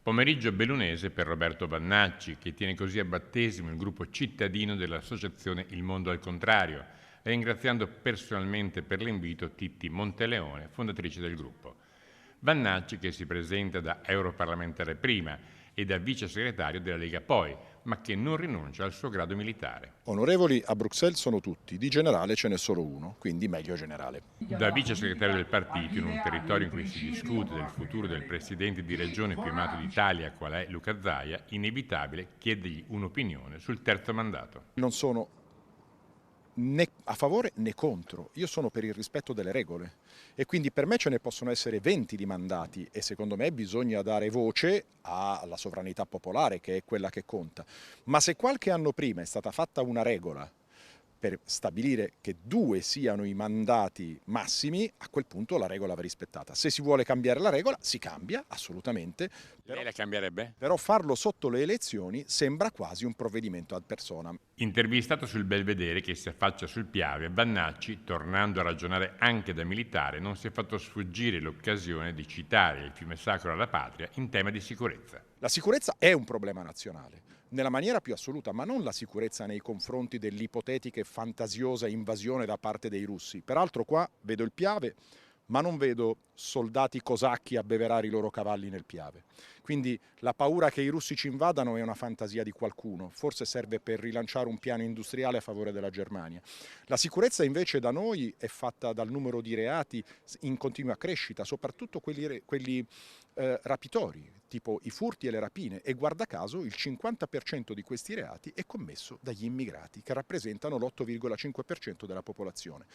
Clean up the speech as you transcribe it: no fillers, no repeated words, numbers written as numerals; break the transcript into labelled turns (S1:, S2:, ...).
S1: Pomeriggio bellunese per Roberto Vannacci, che tiene così a battesimo il gruppo cittadino dell'associazione Il Mondo al Contrario, ringraziando personalmente per l'invito Titti Monteleone, fondatrice del gruppo. Vannacci che si presenta da europarlamentare prima e da vice segretario della Lega poi, ma che non rinuncia al suo grado militare.
S2: Onorevoli a Bruxelles sono tutti, di generale ce n'è solo uno, quindi meglio generale.
S1: Da vice segretario del partito, in un territorio in cui si discute del futuro del presidente di regione più amato d'Italia, qual è Luca Zaia, inevitabile chiedergli un'opinione sul terzo mandato.
S2: Non sono né a favore né contro, io sono per il rispetto delle regole e quindi per me ce ne possono essere 20 di mandati e secondo me bisogna dare voce alla sovranità popolare che è quella che conta. Ma se qualche anno prima è stata fatta una regola per stabilire che 2 siano i mandati massimi, a quel punto la regola va rispettata. Se si vuole cambiare la regola, si cambia, assolutamente.
S1: Lei la cambierebbe?
S2: Però farlo sotto le elezioni sembra quasi un provvedimento ad personam.
S1: Intervistato sul Belvedere che si affaccia sul Piave, Vannacci, tornando a ragionare anche da militare, non si è fatto sfuggire l'occasione di citare il fiume sacro alla patria in tema di sicurezza.
S2: La sicurezza è un problema nazionale, nella maniera più assoluta, ma non la sicurezza nei confronti dell'ipotetica e fantasiosa invasione da parte dei russi. Peraltro qua vedo il Piave, ma non vedo soldati cosacchi abbeverare i loro cavalli nel Piave. Quindi la paura che i russi ci invadano è una fantasia di qualcuno, forse serve per rilanciare un piano industriale a favore della Germania. La sicurezza invece da noi è fatta dal numero di reati in continua crescita, soprattutto quelli rapitori, tipo i furti e le rapine, e guarda caso il 50% di questi reati è commesso dagli immigrati, che rappresentano l'8,5% della popolazione.